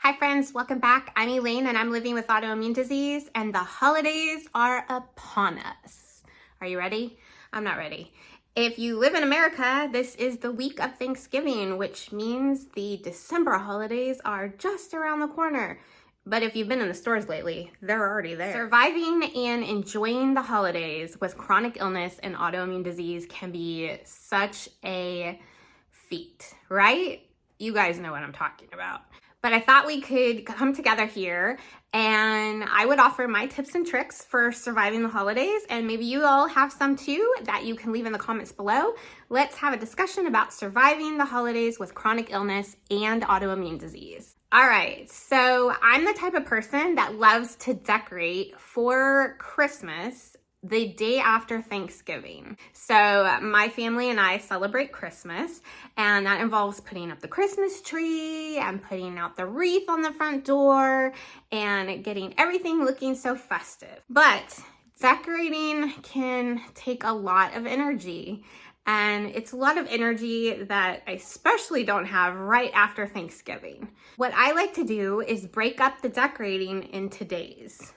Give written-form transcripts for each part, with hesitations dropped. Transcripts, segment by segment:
Hi friends, welcome back. I'm Elaine and I'm living with autoimmune disease and the holidays are upon us. Are you ready? I'm not ready. If you live in America, this is the week of Thanksgiving, which means the December holidays are just around the corner. But if you've been in the stores lately, they're already there. Surviving and enjoying the holidays with chronic illness and autoimmune disease can be such a feat, right? You guys know what I'm talking about. But I thought we could come together here and I would offer my tips and tricks for surviving the holidays, and maybe you all have some too that you can leave in the comments below. Let's have a discussion about surviving the holidays with chronic illness and autoimmune disease. All right, so I'm the type of person that loves to decorate for Christmas the day after Thanksgiving. So my family and I celebrate Christmas, and that involves putting up the Christmas tree and putting out the wreath on the front door and getting everything looking so festive. But decorating can take a lot of energy, and it's a lot of energy that I especially don't have right after Thanksgiving. What I like to do is break up the decorating into days.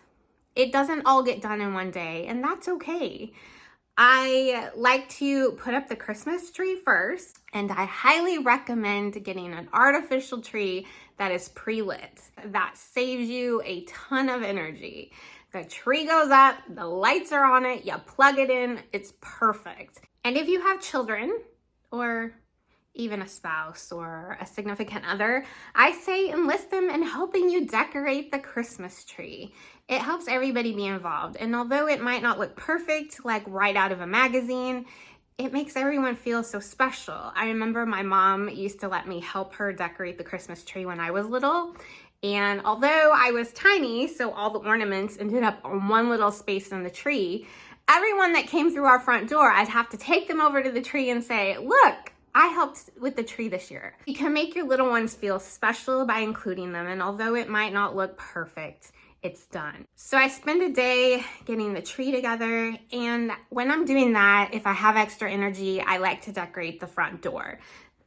It doesn't all get done in one day, and that's okay. I like to put up the Christmas tree first, and I highly recommend getting an artificial tree that is pre-lit. That saves you a ton of energy. The tree goes up, the lights are on it, you plug it in, it's perfect. And if you have children, or even a spouse or a significant other, I say enlist them in helping you decorate the Christmas tree. It helps everybody be involved. And although it might not look perfect, like right out of a magazine, it makes everyone feel so special. I remember my mom used to let me help her decorate the Christmas tree when I was little. And although I was tiny, so all the ornaments ended up on one little space in the tree, everyone that came through our front door, I'd have to take them over to the tree and say, look, I helped with the tree this year. You can make your little ones feel special by including them, and although it might not look perfect, it's done. So I spend a day getting the tree together, and when I'm doing that, if I have extra energy, I like to decorate the front door,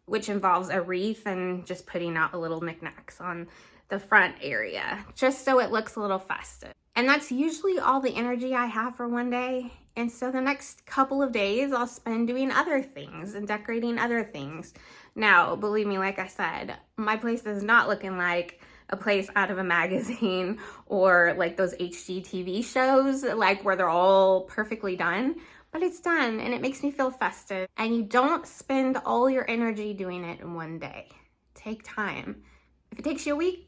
which involves a wreath and just putting out a little knickknacks on the front area, just so it looks a little festive. And that's usually all the energy I have for one day. And so the next couple of days I'll spend doing other things and decorating other things. Now, believe me, like I said, my place is not looking like a place out of a magazine or like those HGTV shows, like where they're all perfectly done, but it's done and it makes me feel festive. And you don't spend all your energy doing it in one day. Take time. If it takes you a week,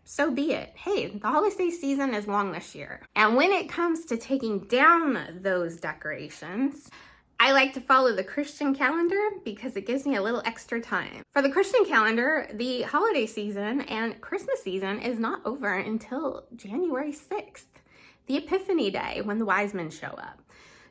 so be it. Hey, the holiday season is long this year. And when it comes to taking down those decorations, I like to follow the Christian calendar because it gives me a little extra time. For the Christian calendar, the holiday season and Christmas season is not over until January 6th, the Epiphany Day, when the wise men show up.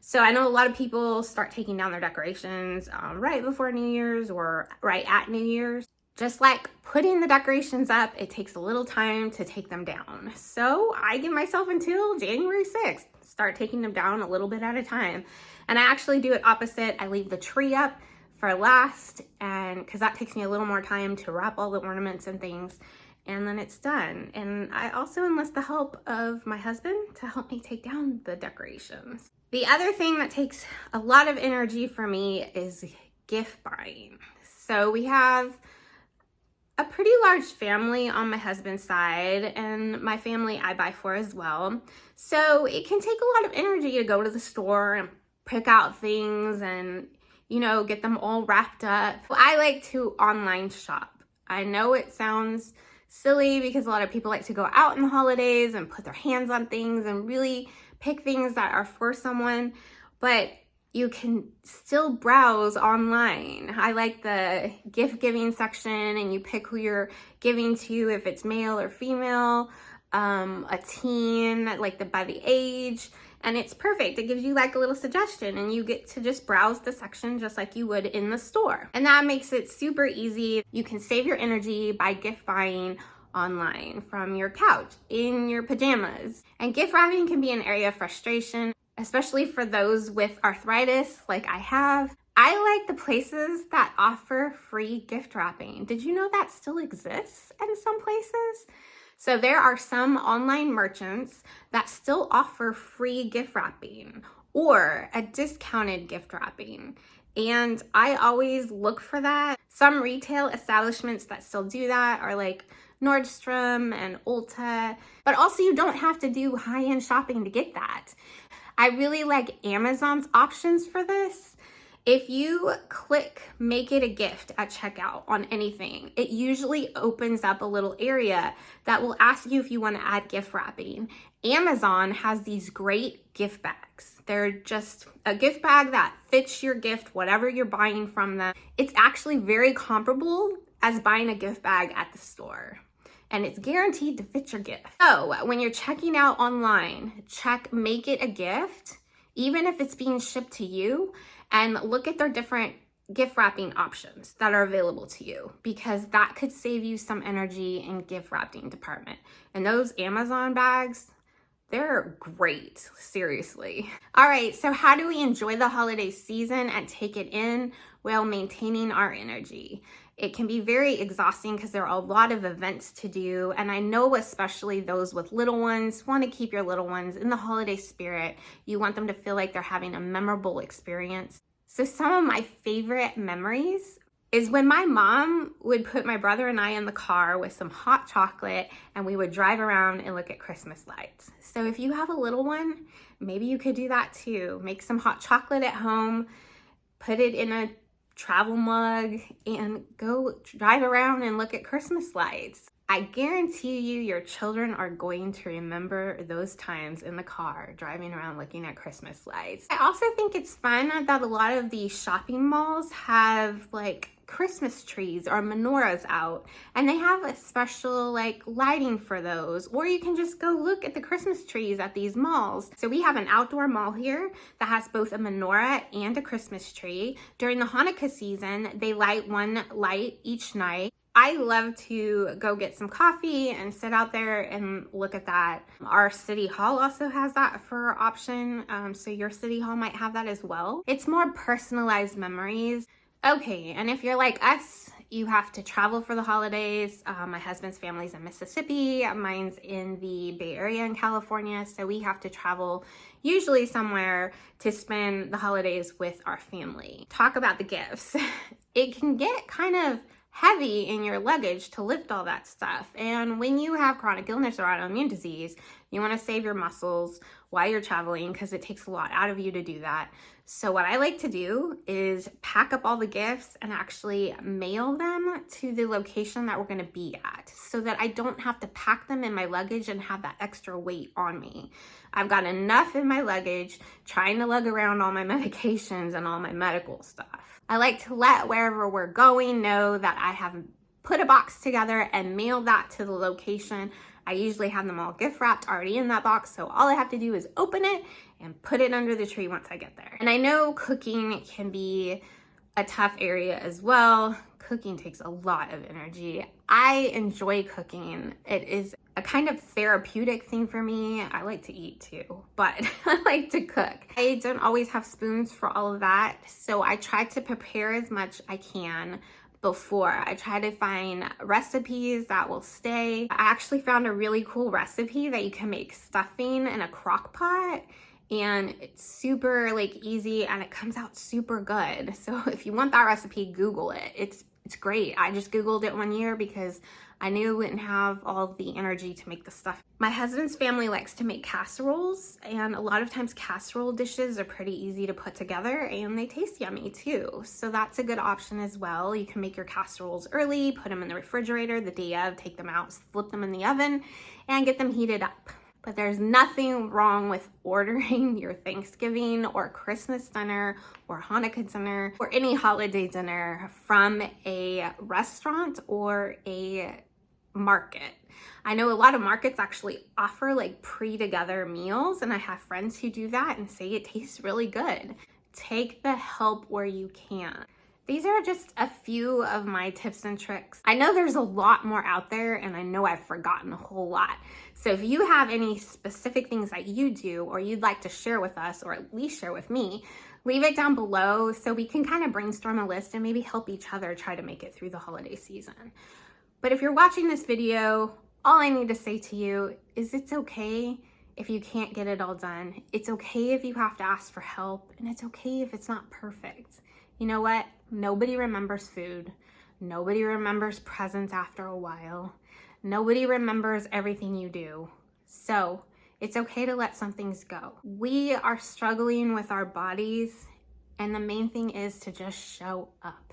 So I know a lot of people start taking down their decorations right before New Year's or right at New Year's. Just like putting the decorations up, it takes a little time to take them down. So I give myself until January 6th, start taking them down a little bit at a time. And I actually do it opposite. I leave the tree up for last, and because that takes me a little more time to wrap all the ornaments and things, and then it's done. And I also enlist the help of my husband to help me take down the decorations. The other thing that takes a lot of energy for me is gift buying. So we have a pretty large family on my husband's side, and my family I buy for as well. So it can take a lot of energy to go to the store and pick out things and, you know, get them all wrapped up. I like to online shop. I know it sounds silly because a lot of people like to go out in the holidays and put their hands on things and really pick things that are for someone, but you can still browse online. I like the gift giving section, and you pick who you're giving to, if it's male or female, a teen, like by the age, and it's perfect. It gives you like a little suggestion, and you get to just browse the section just like you would in the store. And that makes it super easy. You can save your energy by gift buying online from your couch, in your pajamas. And gift wrapping can be an area of frustration, especially for those with arthritis like I have. I like the places that offer free gift wrapping. Did you know that still exists in some places? So there are some online merchants that still offer free gift wrapping or a discounted gift wrapping. And I always look for that. Some retail establishments that still do that are like Nordstrom and Ulta, but also you don't have to do high-end shopping to get that. I really like Amazon's options for this. If you click make it a gift at checkout on anything, it usually opens up a little area that will ask you if you want to add gift wrapping. Amazon has these great gift bags. They're just a gift bag that fits your gift, whatever you're buying from them. It's actually very comparable as buying a gift bag at the store, and it's guaranteed to fit your gift. So when you're checking out online, check make it a gift, even if it's being shipped to you, and look at their different gift wrapping options that are available to you, because that could save you some energy in gift wrapping department. And those Amazon bags, they're great, seriously. All right, so how do we enjoy the holiday season and take it in while maintaining our energy? It can be very exhausting because there are a lot of events to do. And I know especially those with little ones want to keep your little ones in the holiday spirit. You want them to feel like they're having a memorable experience. So some of my favorite memories is when my mom would put my brother and I in the car with some hot chocolate and we would drive around and look at Christmas lights. So if you have a little one, maybe you could do that too. Make some hot chocolate at home, put it in a travel mug, and go drive around and look at Christmas lights. I guarantee you your children are going to remember those times in the car driving around looking at Christmas lights. I also think it's fun that a lot of these shopping malls have like Christmas trees or menorahs out, and they have a special like lighting for those, or you can just go look at the Christmas trees at these malls. So we have an outdoor mall here that has both a menorah and a Christmas tree. During the Hanukkah season, they light one light each night. I love to go get some coffee and sit out there and look at that. Our city hall also has that for option, so your city hall might have that as well. It's more personalized memories. Okay, and if you're like us, you have to travel for the holidays. My husband's family's in Mississippi, mine's in the Bay Area in California, so we have to travel usually somewhere to spend the holidays with our family. Talk about the gifts. It can get kind of heavy in your luggage to lift all that stuff. And when you have chronic illness or autoimmune disease, you want to save your muscles while you're traveling because it takes a lot out of you to do that. So what I like to do is pack up all the gifts and actually mail them to the location that we're going to be at so that I don't have to pack them in my luggage and have that extra weight on me. I've got enough in my luggage trying to lug around all my medications and all my medical stuff. I like to let wherever we're going know that I have put a box together and mailed that to the location. I usually have them all gift wrapped already in that box, so all I have to do is open it and put it under the tree once I get there. And I know cooking can be a tough area as well. Cooking takes a lot of energy. I enjoy cooking. It is a kind of therapeutic thing for me. I like to eat too, but I like to cook. I don't always have spoons for all of that, so I try to prepare as much I can before. I try to find recipes that will stay. I actually found a really cool recipe that you can make stuffing in a crock pot, and it's super like easy and it comes out super good. So if you want that recipe, Google it. It's great. I just Googled it one year because I knew I wouldn't have all the energy to make the stuff. My husband's family likes to make casseroles, and a lot of times casserole dishes are pretty easy to put together and they taste yummy too. So that's a good option as well. You can make your casseroles early, put them in the refrigerator the day of, take them out, flip them in the oven, and get them heated up. But there's nothing wrong with ordering your Thanksgiving or Christmas dinner or Hanukkah dinner or any holiday dinner from a restaurant or a market. I know a lot of markets actually offer like pre-together meals, and I have friends who do that and say it tastes really good. Take the help where you can. These are just a few of my tips and tricks. I know there's a lot more out there, and I know I've forgotten a whole lot. So if you have any specific things that you do or you'd like to share with us, or at least share with me, leave it down below so we can kind of brainstorm a list and maybe help each other try to make it through the holiday season. But if you're watching this video all I need to say to you is it's okay if you can't get it all done. It's okay if you have to ask for help, and it's okay if it's not perfect. You know what? Nobody remembers food. Nobody remembers presents after a while. Nobody remembers everything you do. So it's okay to let some things go. We are struggling with our bodies, and the main thing is to just show up,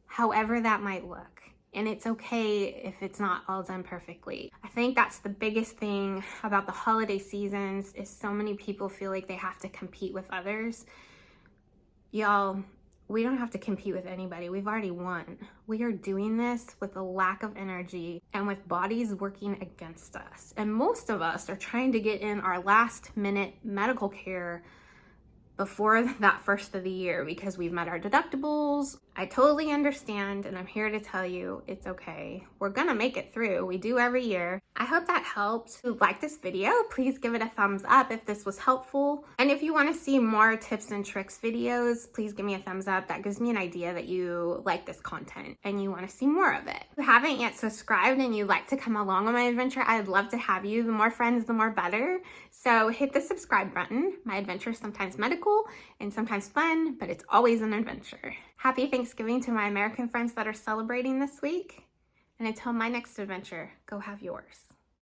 however that might look. And it's okay if it's not all done perfectly. I think that's the biggest thing about the holiday seasons is so many people feel like they have to compete with others. Y'all, we don't have to compete with anybody. We've already won. We are doing this with a lack of energy and with bodies working against us. And most of us are trying to get in our last minute medical care before that first of the year because we've met our deductibles. I totally understand, and I'm here to tell you it's okay. We're gonna make it through. We do every year. I hope that helped. If you like this video, please give it a thumbs up if this was helpful. And if you wanna see more tips and tricks videos, please give me a thumbs up. That gives me an idea that you like this content and you wanna see more of it. If you haven't yet subscribed and you'd like to come along on my adventure, I'd love to have you. The more friends, the more better. So hit the subscribe button. My adventure is sometimes medical and sometimes fun, but it's always an adventure. Happy Thanksgiving to my American friends that are celebrating this week. And until my next adventure, go have yours.